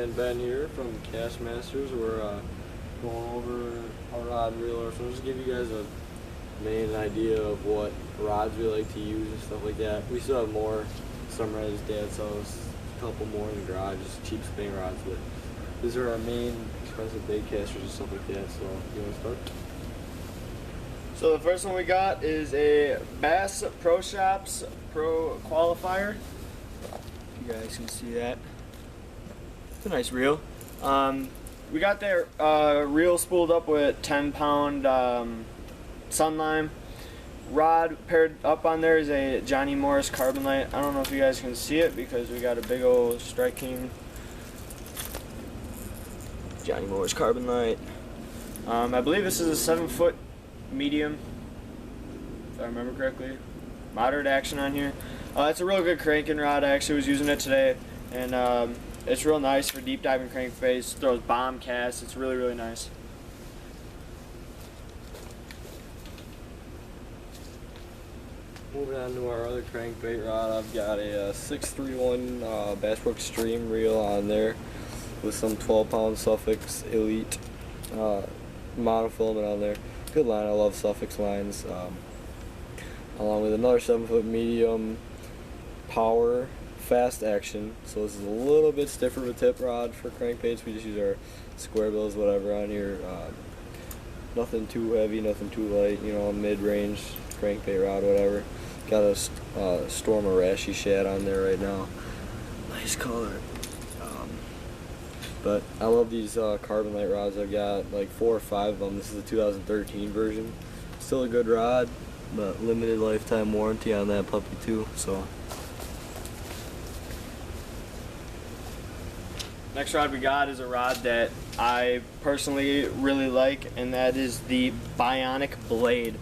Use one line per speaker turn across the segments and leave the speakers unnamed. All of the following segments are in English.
and Ben here from Castmasters. We're going over our rod and reel. So just give you guys a main idea of what rods we like to use and stuff like that. We still have more. Some his dad sells a couple more in the garage, just cheap spinning rods. But these are our main expensive bait casters and stuff like that. So you want to start?
So the first one we got is a Bass Pro Shops Pro Qualifier. You guys can see that. It's a nice reel. We got their reel spooled up with 10-pound Sunlime. Rod paired up on there is a Johnny Morris Carbon Light. I don't know if you guys can see it because we got a big old Strike King Johnny Morris Carbon Light. I believe this is a 7-foot medium, if I remember correctly. Moderate action on here. It's a real good cranking rod. I actually was using it today, and it's real nice for deep diving crankbaits. Throws bomb casts. It's really, really nice.
Moving on to our other crankbait rod, I've got a 631 Bass Pro Extreme reel on there with some 12-pound Suffix Elite monofilament on there. Good line, I love Suffix lines. Along with another 7-foot medium power fast action. So this is a little bit stiffer of a tip rod for crankbaits. We just use our square bills, whatever on here. Nothing too heavy, nothing too light, you know, mid-range crankbait rod, whatever. Got a Storm Arashi shad on there right now. Nice color. But I love these Carbon Light rods. I've got like 4 or 5 of them. This is a 2013 version. Still a good rod, but limited lifetime warranty on that puppy too. So
Next rod we got is a rod that I personally really like, and that is the Bionic Blade.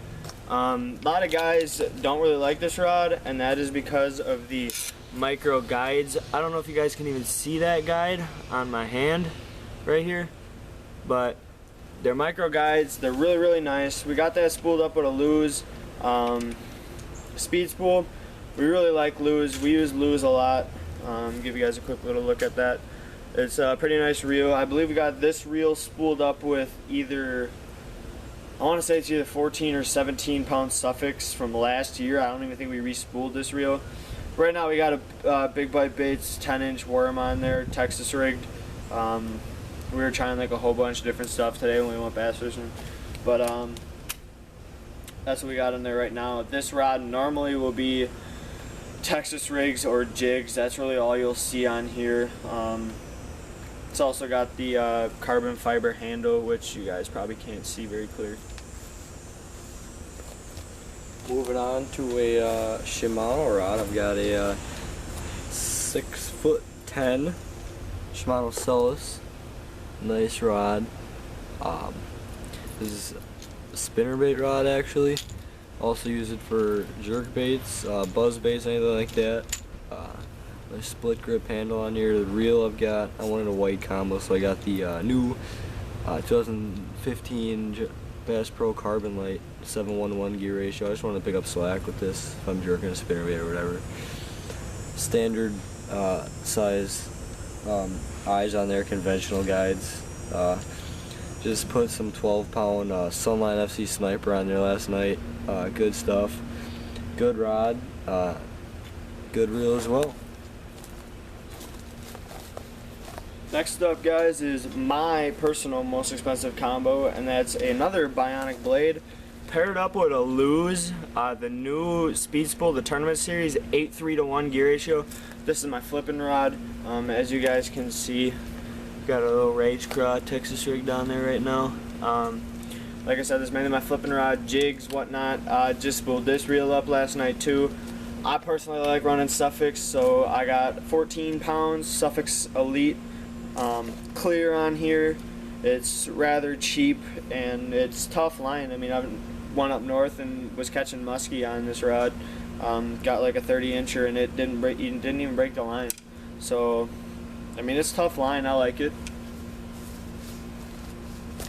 A lot of guys don't really like this rod, and that is because of the micro guides. I don't know if you guys can even see that guide on my hand right here, but they're micro guides. They're really, really nice. We got that spooled up with a Lew's speed spool. We really like Lew's. We use Lew's a lot. Give you guys a quick little look at that. It's a pretty nice reel. I believe we got this reel spooled up with either, I want to say it's either 14 or 17 pound Suffix from last year. I don't even think we re-spooled this reel. Right now we got a Big Bite Baits 10-inch worm on there, Texas rigged. We were trying like a whole bunch of different stuff today when we went bass fishing, but that's what we got in there right now. This rod normally will be Texas rigs or jigs. That's really all you'll see on here. It's also got the carbon fiber handle, which you guys probably can't see very clear.
moving on to a Shimano rod. I've got a 6'10" Shimano Solus. Nice rod. This is a spinnerbait rod actually. Also use it for jerk baits, buzz baits, anything like that. Nice split grip handle on here. The reel I wanted a white combo, so I got the new 2015 Bass Pro Carbon Light 7:1 gear ratio. I just wanted to pick up slack with this if I'm jerking a spinnerbait or whatever. Standard size eyes on there, conventional guides. Just put some 12-pound Sunline FC Sniper on there last night. Good stuff. Good rod. Good reel as well.
Next up, guys, is my personal most expensive combo, and that's another Bionic Blade paired up with a Lew's, the new Speed Spool, the Tournament Series 8:3:1 gear ratio. This is my flipping rod. As you guys can see, got a little Rage Craw Texas rig down there right now. Like I said, this is mainly my flipping rod, jigs, whatnot. Just spooled this reel up last night too. I personally like running Suffix, so I got 14 pounds Suffix Elite clear on here. It's rather cheap and it's tough line. I mean, I went up north and was catching muskie on this rod. Got like a 30-incher and it didn't even break the line. So, I mean, it's tough line. I like it.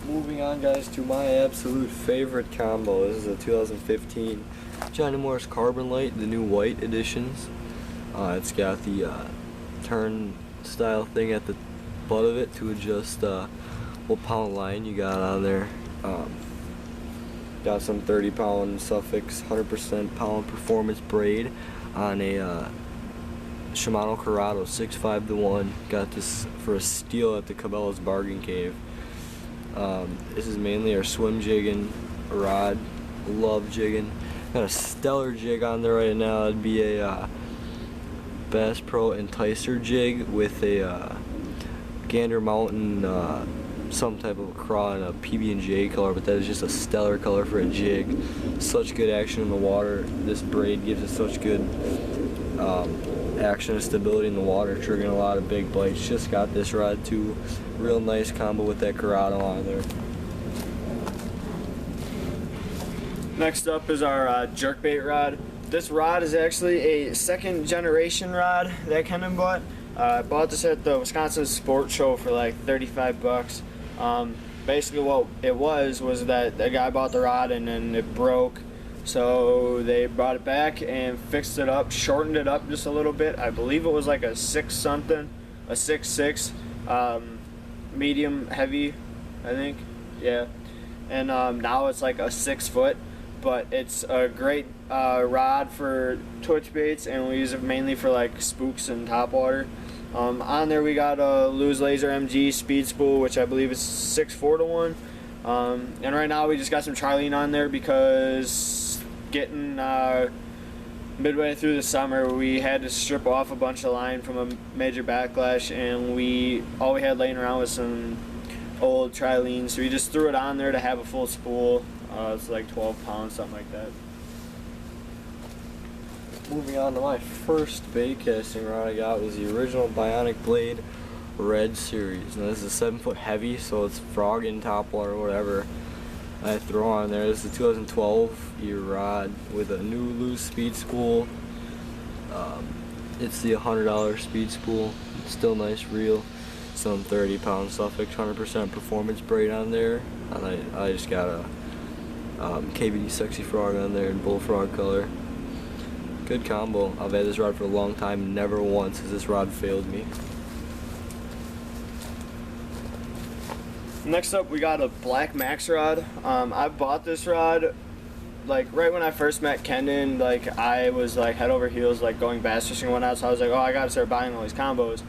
Moving on, guys, to my absolute favorite combo. This is a 2015 Johnny Morris Carbon Light, the new white editions. It's got the turn style thing at the butt of it to adjust what pound line you got on there. Got some 30-pound Sufix 100% pound performance braid on a Shimano Corrado 6.5-1. Got this for a steal at the Cabela's Bargain Cave. This is mainly our swim jigging rod. Love jigging. Got a stellar jig on there right now. It'd be a Bass Pro Enticer jig with a Gander Mountain some type of a craw in a PB&J color, but that is just a stellar color for a jig. Such good action in the water. This braid gives it such good action and stability in the water, triggering a lot of big bites. Just got this rod too. Real nice combo with that Corrado on there.
Next up is our jerkbait rod. This rod is actually a second generation rod that Kenan bought. I bought this at the Wisconsin Sports Show for like 35 bucks. Basically what it was that the guy bought the rod and then it broke. So they brought it back and fixed it up, shortened it up just a little bit. I believe it was like a 6 something, a 6.6, medium heavy, I think, yeah. And now it's like a 6 foot, but it's a great rod for twitch baits, and we use it mainly for like spooks and topwater. On there we got a Lew's Laser MG speed spool, which I believe is 6.4-1. And right now we just got some trilene on there because getting midway through the summer we had to strip off a bunch of line from a major backlash, and all we had laying around was some old trilene, so we just threw it on there to have a full spool. It's like 12 pounds, something like that.
Moving on to my first bait casting rod I got was the original Bionic Blade Red Series. Now this is 7 foot heavy, so it's frog in topwater or whatever I throw on there. This is a 2012 year rod with a new loose speed spool. It's the $100 speed spool. It's still nice reel. Some 30-pound Sufix 100% performance braid on there. And I just got a KBD Sexy Frog on there in bullfrog color. Good combo. I've had this rod for a long time. Never once has this rod failed me.
Next up we got a Black Max rod. I bought this rod like right when I first met Kenan. Like I was like head over heels like going bass fishing and whatnot, so I was like, oh, I gotta start buying all these combos.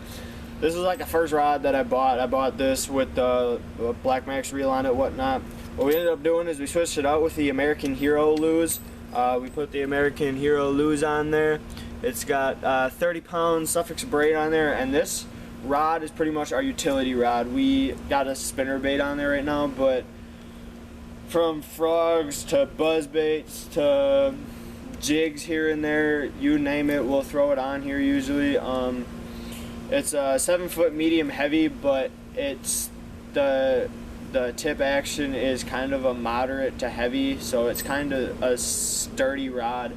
This is like the first rod that I bought. I bought this with the Black Max reel on it, whatnot. What we ended up doing is we switched it out with the American Hero Lew's. We put the American Hero Lew's on there. It's got 30-pound Sufix braid on there, and this rod is pretty much our utility rod. We got a spinner bait on there right now, but from frogs to buzz baits to jigs here and there, you name it, we'll throw it on here usually. It's a 7 foot medium heavy, but it's the tip action is kind of a moderate to heavy, so it's kind of a sturdy rod.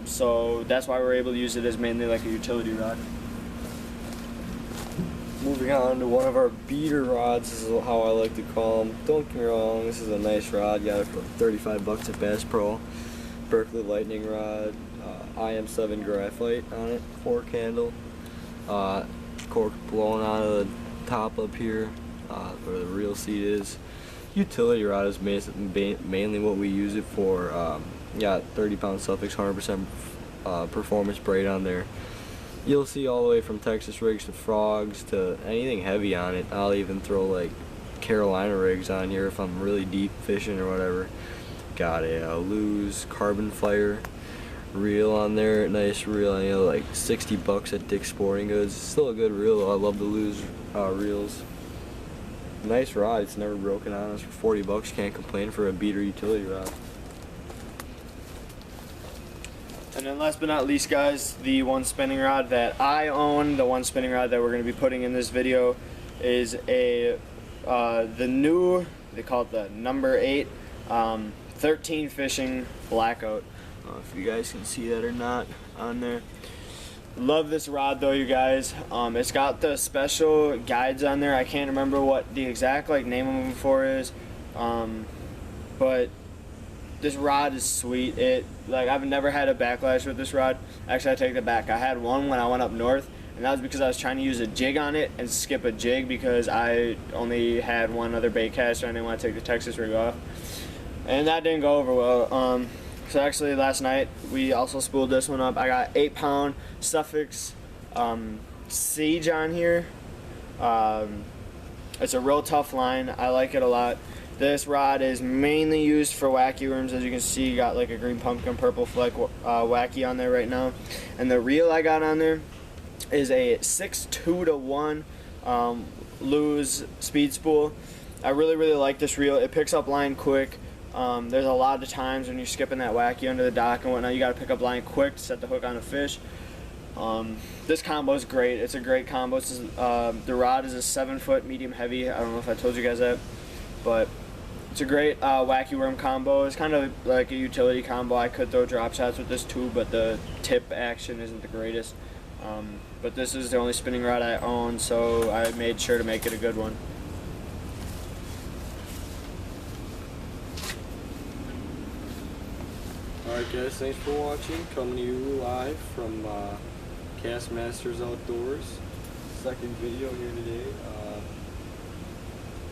So that's why we're able to use it as mainly like a utility rod.
Moving on to one of our beater rods, this is how I like to call them. Don't get me wrong, this is a nice rod. Got it for 35 bucks at Bass Pro. Berkeley Lightning rod, IM7 graphite on it, fork handle, cork blowing out of the top up here where the reel seat is. Utility rod is mainly what we use it for. Got 30-pound Sufix 100% performance braid on there. You'll see all the way from Texas rigs to frogs to anything heavy on it. I'll even throw like Carolina rigs on here if I'm really deep fishing or whatever. Got a Lew's Carbon Fire reel on there, nice reel, you know, like 60 bucks at Dick's Sporting Goods. Still a good reel though. I love the Lew's reels. Nice rod, it's never broken on us. For 40 bucks, can't complain for a beater utility rod.
And then last but not least, guys, the one spinning rod that I own, the one spinning rod that we're going to be putting in this video is the new, they call it the number 8, 13 fishing blackout. If you guys can see that or not on there. Love this rod though, you guys. It's got the special guides on there. I can't remember what the exact like name of them for is, but this rod is sweet. I've never had a backlash with this rod. Actually, I take that back. I had one when I went up north, and that was because I was trying to use a jig on it and skip a jig because I only had one other bait caster and I didn't want to take the Texas rig off, and that didn't go over well. So actually last night we also spooled this one up. I got 8-pound Sufix Siege on here. It's a real tough line. I like it a lot. This rod is mainly used for wacky worms. As you can see, you got like a green pumpkin, purple fleck wacky on there right now. And the reel I got on there is a 6-2-1 Lew's speed spool. I really like this reel. It picks up line quick. There's a lot of times when you're skipping that wacky under the dock and whatnot, you got to pick up line quick to set the hook on a fish. This combo is great. It's a great combo. The rod is a 7-foot medium heavy. I don't know if I told you guys that, but it's a great wacky worm combo. It's kind of like a utility combo. I could throw drop shots with this too, but the tip action isn't the greatest. But this is the only spinning rod I own, so I made sure to make it a good one.
Alright guys, thanks for watching. Coming to you live from Castmasters Outdoors. Second video here today.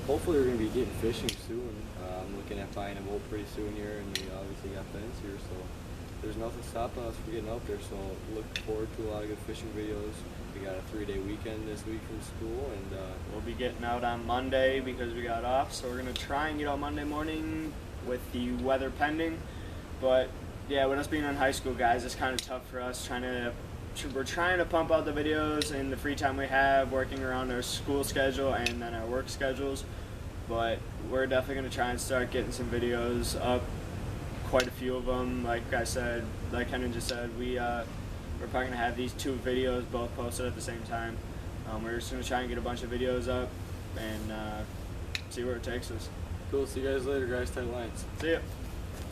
Hopefully we're going to be getting fishing soon. I'm looking at buying a boat pretty soon here, and we obviously got Ben's here, so there's nothing stopping us from getting out there. So look forward to a lot of good fishing videos. We got a 3-day weekend this week from school, and
we'll be getting out on Monday because we got off, so we're going to try and get out Monday morning with the weather pending. But yeah, with us being in high school, guys, it's kind of tough for us. We're trying to pump out the videos in the free time we have, working around our school schedule and then our work schedules. But we're definitely going to try and start getting some videos up, quite a few of them. Like I said, like Kenan just said, we're probably going to have these 2 videos both posted at the same time. We're just going to try and get a bunch of videos up and see where it takes us.
cool. See you guys later, guys. Tight lines.
See ya.